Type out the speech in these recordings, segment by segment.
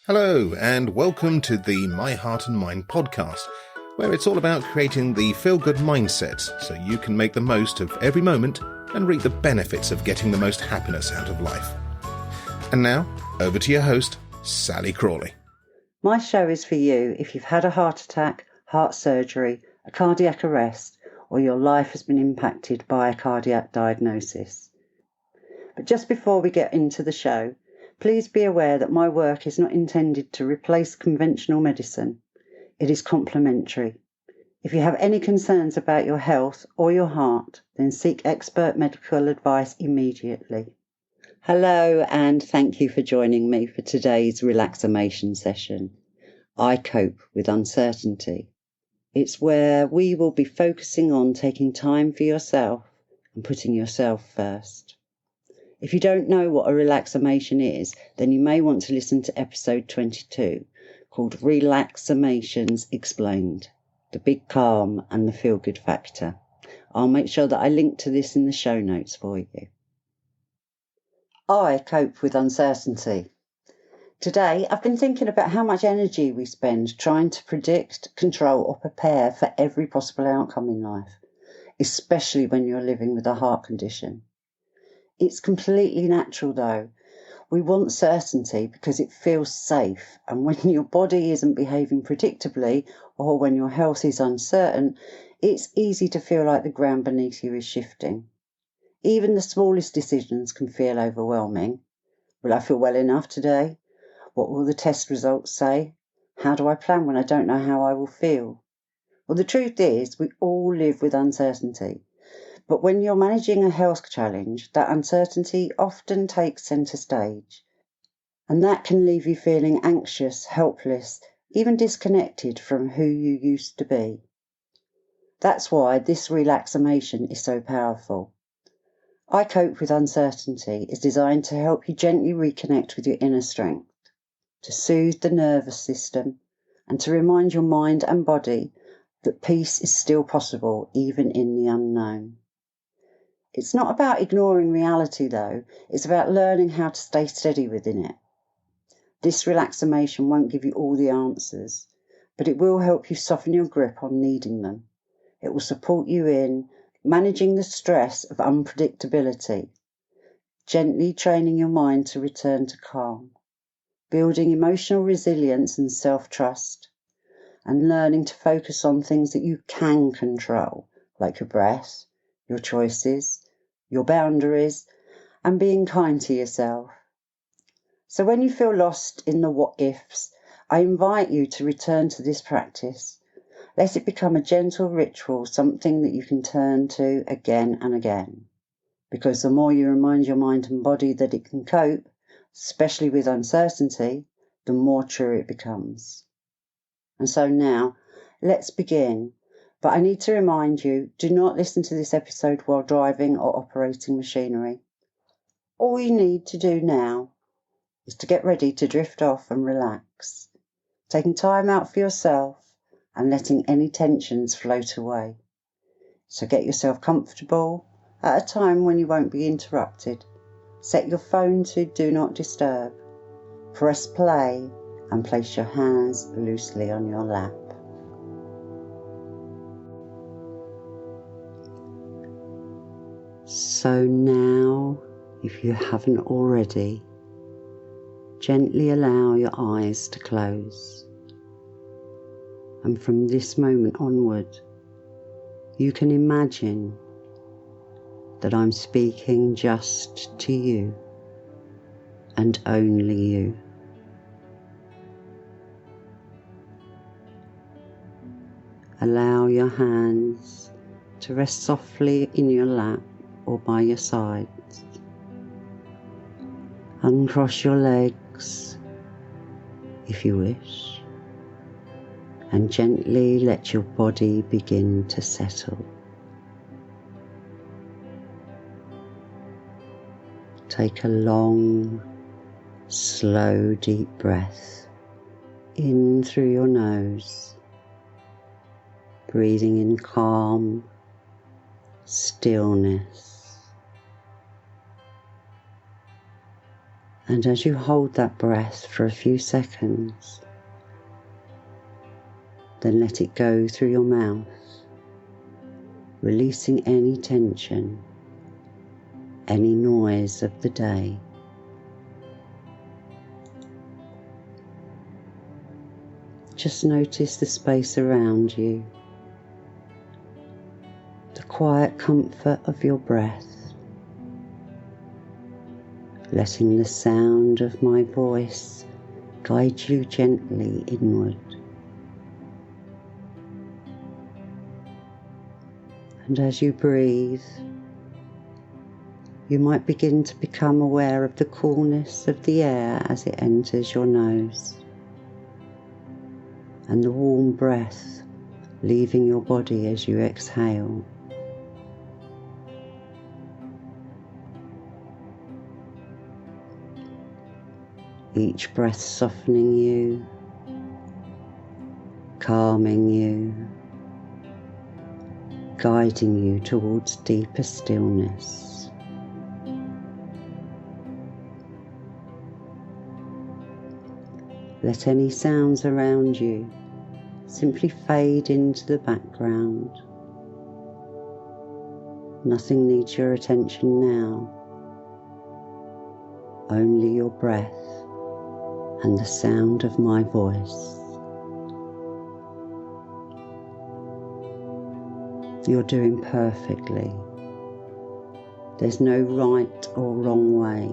Hello, and welcome to the My Heart and Mind podcast, where it's all about creating the feel-good mindset so you can make the most of every moment and reap the benefits of getting the most happiness out of life. And now, over to your host, Sally Crawley. My show is for you if you've had a heart attack, heart surgery, a cardiac arrest, or your life has been impacted by a cardiac diagnosis. But just before we get into the show, please be aware that my work is not intended to replace conventional medicine. It is complementary. If you have any concerns about your health or your heart, then seek expert medical advice immediately. Hello, and thank you for joining me for today's relaxamation session. I cope with uncertainty. It's where we will be focusing on taking time for yourself and putting yourself first. If you don't know what a relaxamation is, then you may want to listen to episode 22, called Relaxamations Explained, the big calm and the feel-good factor. I'll make sure that I link to this in the show notes for you. I cope with uncertainty. Today, I've been thinking about how much energy we spend trying to predict, control, or prepare for every possible outcome in life, especially when you're living with a heart condition. It's completely natural though. We want certainty because it feels safe, and when your body isn't behaving predictably or when your health is uncertain, it's easy to feel like the ground beneath you is shifting. Even the smallest decisions can feel overwhelming. Will I feel well enough today? What will the test results say? How do I plan when I don't know how I will feel? Well, the truth is, we all live with uncertainty. But when you're managing a health challenge, that uncertainty often takes centre stage. And that can leave you feeling anxious, helpless, even disconnected from who you used to be. That's why this relaxamation is so powerful. I Cope with Uncertainty is designed to help you gently reconnect with your inner strength, to soothe the nervous system, and to remind your mind and body that peace is still possible even in the unknown. It's not about ignoring reality though, it's about learning how to stay steady within it. This relaxamation won't give you all the answers, but it will help you soften your grip on needing them. It will support you in managing the stress of unpredictability, gently training your mind to return to calm, building emotional resilience and self-trust, and learning to focus on things that you can control, like your breath, your choices, your boundaries, and being kind to yourself. So when you feel lost in the what-ifs, I invite you to return to this practice. Let it become a gentle ritual, something that you can turn to again and again. Because the more you remind your mind and body that it can cope, especially with uncertainty, the more true it becomes. And so now, let's begin. But I need to remind you, do not listen to this episode while driving or operating machinery. All you need to do now is to get ready to drift off and relax, taking time out for yourself and letting any tensions float away. So get yourself comfortable at a time when you won't be interrupted. Set your phone to Do Not Disturb. Press play and place your hands loosely on your lap. So now, if you haven't already, gently allow your eyes to close. And from this moment onward, you can imagine that I'm speaking just to you and only you. Allow your hands to rest softly in your lap or by your sides. Uncross your legs if you wish, and gently let your body begin to settle. Take a long, slow, deep breath in through your nose, breathing in calm, stillness, And as you hold that breath for a few seconds, then let it go through your mouth, releasing any tension, any noise of the day. Just notice the space around you, the quiet comfort of your breath, letting the sound of my voice guide you gently inward. And as you breathe, you might begin to become aware of the coolness of the air as it enters your nose, and the warm breath leaving your body as you exhale. Each breath softening you, calming you, guiding you towards deeper stillness. Let any sounds around you simply fade into the background. Nothing needs your attention now, only your breath and the sound of my voice. You're doing perfectly. There's no right or wrong way,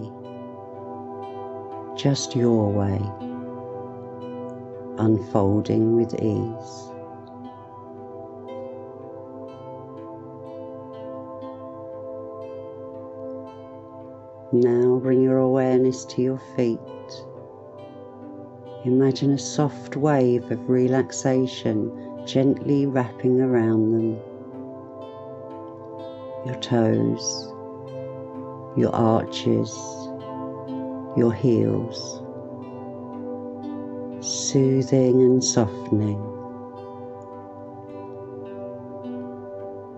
just your way, unfolding with ease. Now bring your awareness to your feet. Imagine a soft wave of relaxation gently wrapping around them. Your toes, your arches, your heels, soothing and softening.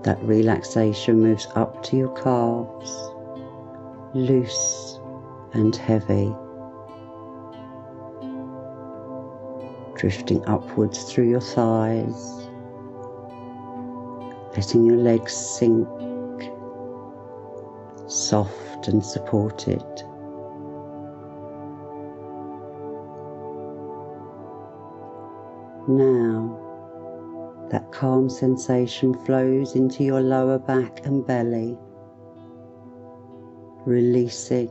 That relaxation moves up to your calves, loose and heavy, drifting upwards through your thighs, letting your legs sink, soft and supported. Now, that calm sensation flows into your lower back and belly, releasing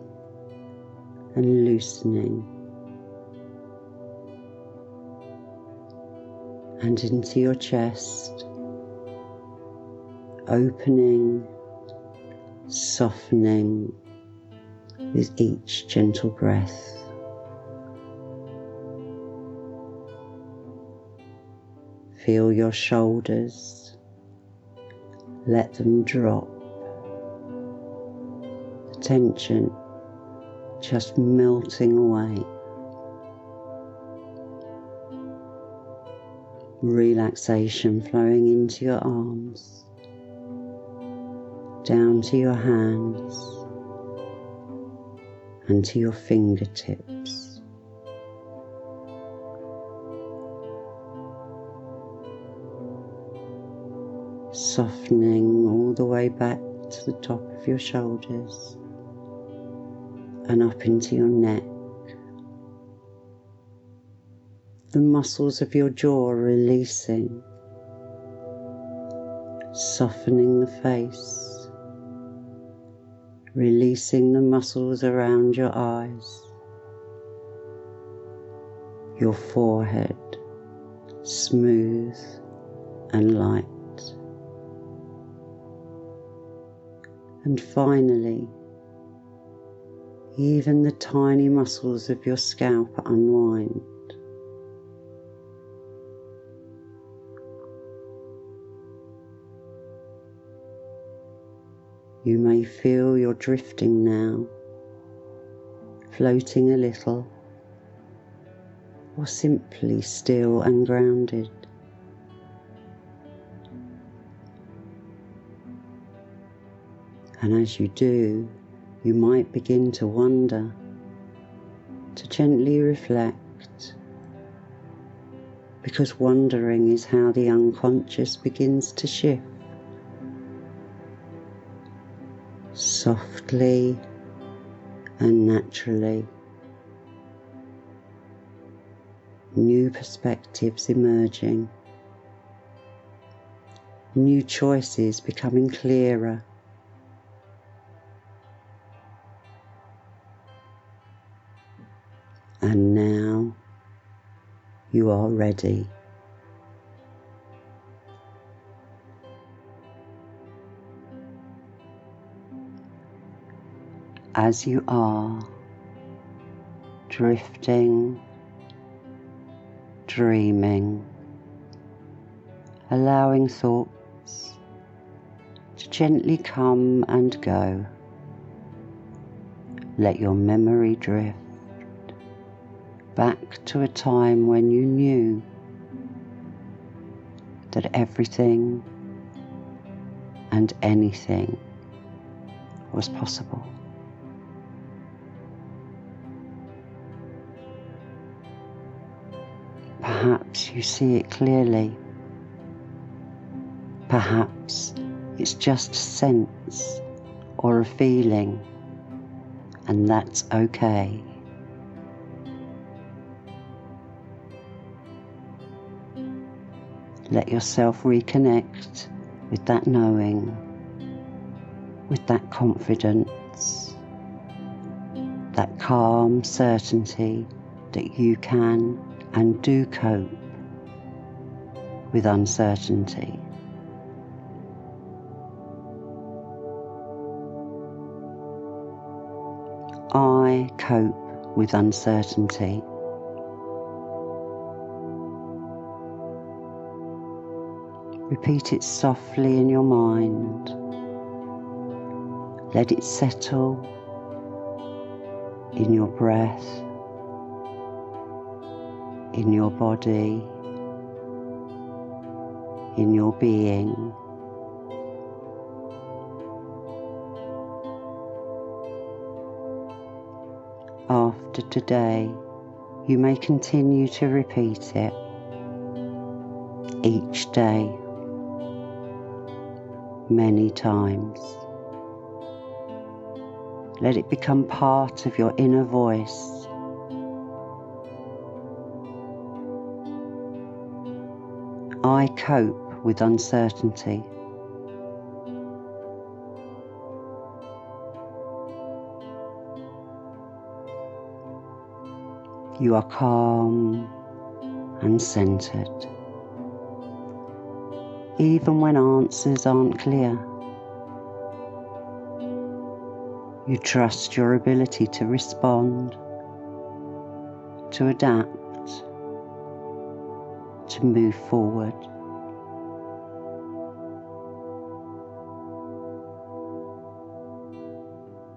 and loosening, and into your chest, opening, softening with each gentle breath. Feel your shoulders, let them drop, the tension just melting away. Relaxation flowing into your arms, down to your hands and to your fingertips. Softening all the way back to the top of your shoulders and up into your neck. The muscles of your jaw releasing, softening the face, releasing the muscles around your eyes, your forehead smooth and light. And finally, even the tiny muscles of your scalp unwind. You may feel you're drifting now, floating a little, or simply still and grounded. And as you do, you might begin to wonder, to gently reflect, because wondering is how the unconscious begins to shift. Softly and naturally, new perspectives emerging, new choices becoming clearer. And now you are ready. As you are drifting, dreaming, allowing thoughts to gently come and go, let your memory drift back to a time when you knew that everything and anything was possible. Perhaps you see it clearly. Perhaps it's just a sense or a feeling, and that's okay. Let yourself reconnect with that knowing, with that confidence, that calm certainty that you can and do cope with uncertainty. I cope with uncertainty. Repeat it softly in your mind. Let it settle in your breath, in your body, in your being. After today, you may continue to repeat it each day, many times. Let it become part of your inner voice. I cope with uncertainty. You are calm and centered, even when answers aren't clear. You trust your ability to respond, to adapt, to move forward.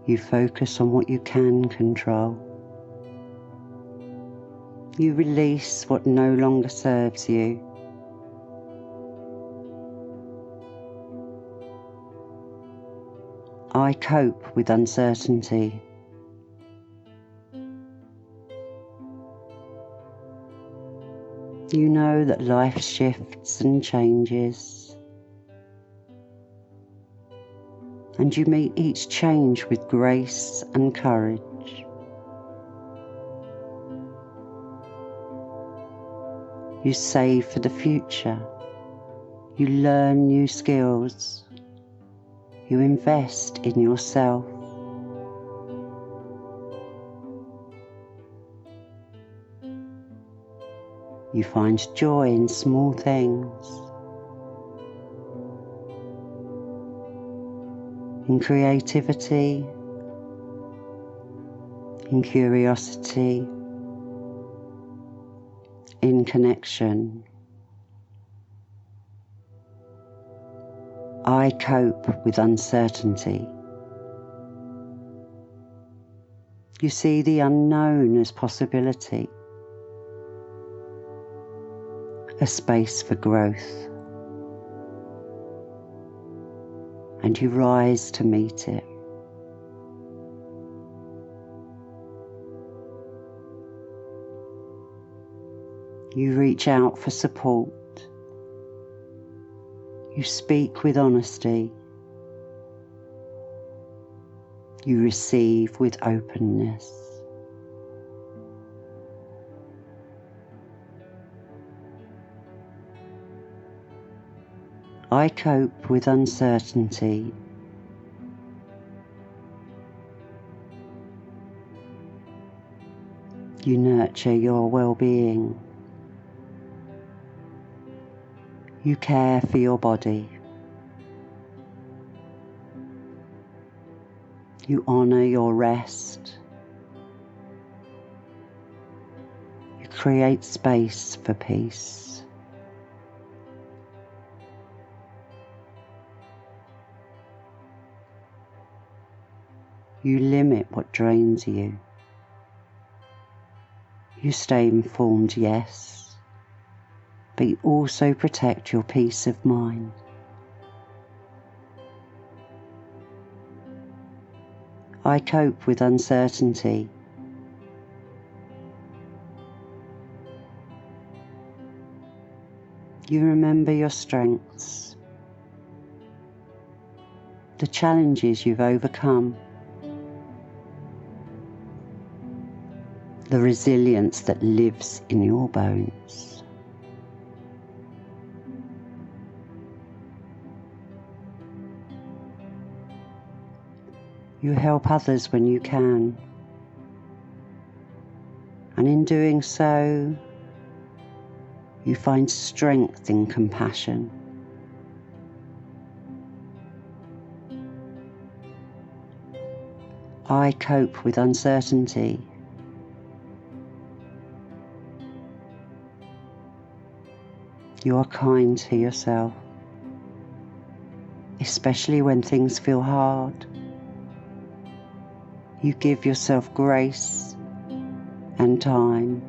You focus on what you can control. You release what no longer serves you. I cope with uncertainty. You know that life shifts and changes, and you meet each change with grace and courage. You save for the future. You learn new skills. You invest in yourself. You find joy in small things, in creativity, in curiosity, in connection. I cope with uncertainty. You see the unknown as possibility, a space for growth, and you rise to meet it. You reach out for support. You speak with honesty. You receive with openness. I cope with uncertainty. You nurture your well-being. You care for your body. You honour your rest. You create space for peace. You limit what drains you. You stay informed, yes, but you also protect your peace of mind. I cope with uncertainty. You remember your strengths, the challenges you've overcome, the resilience that lives in your bones. You help others when you can, and in doing so, you find strength in compassion. I cope with uncertainty. You are kind to yourself, especially when things feel hard. You give yourself grace and time.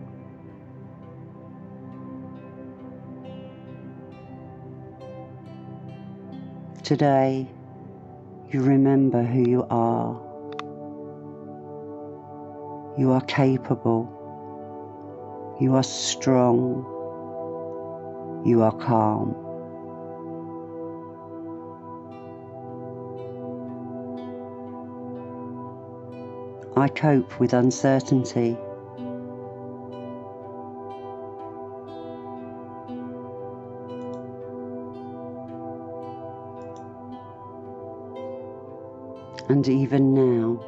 Today, you remember who you are. You are capable. You are strong. You are calm. I cope with uncertainty. And even now,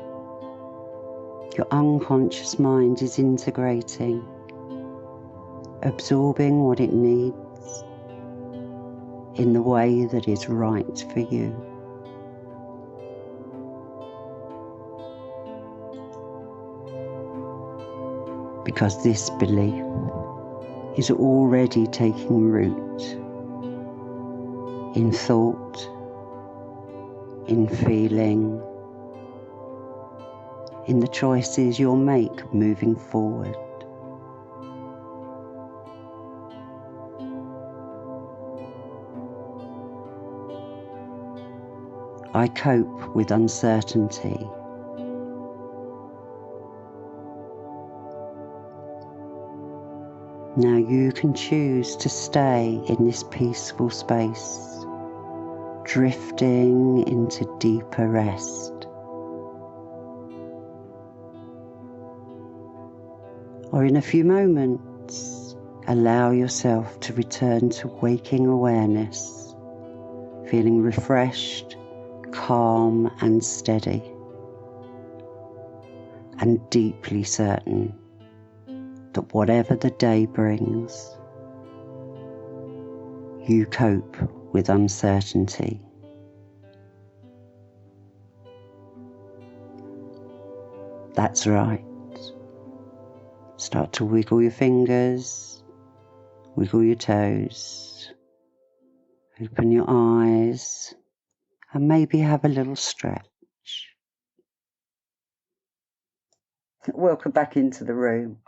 your unconscious mind is integrating, absorbing what it needs in the way that is right for you. Because this belief is already taking root in thought, in feeling, in the choices you'll make moving forward. I cope with uncertainty. Now you can choose to stay in this peaceful space, drifting into deeper rest. Or in a few moments, allow yourself to return to waking awareness, feeling refreshed, calm and steady, and deeply certain that whatever the day brings, you cope with uncertainty. That's right. Start to wiggle your fingers, wiggle your toes, open your eyes, and maybe have a little stretch. Welcome back into the room.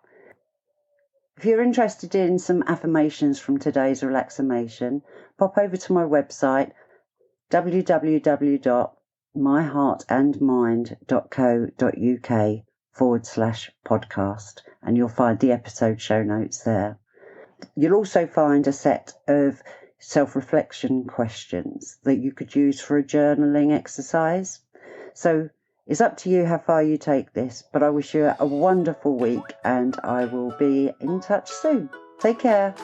If you're interested in some affirmations from today's relaxamation, pop over to my website, www.myheartandmind.co.uk/podcast, and you'll find the episode show notes there. You'll also find a set of self-reflection questions that you could use for a journaling exercise. So it's up to you how far you take this, but I wish you a wonderful week and I will be in touch soon. Take care.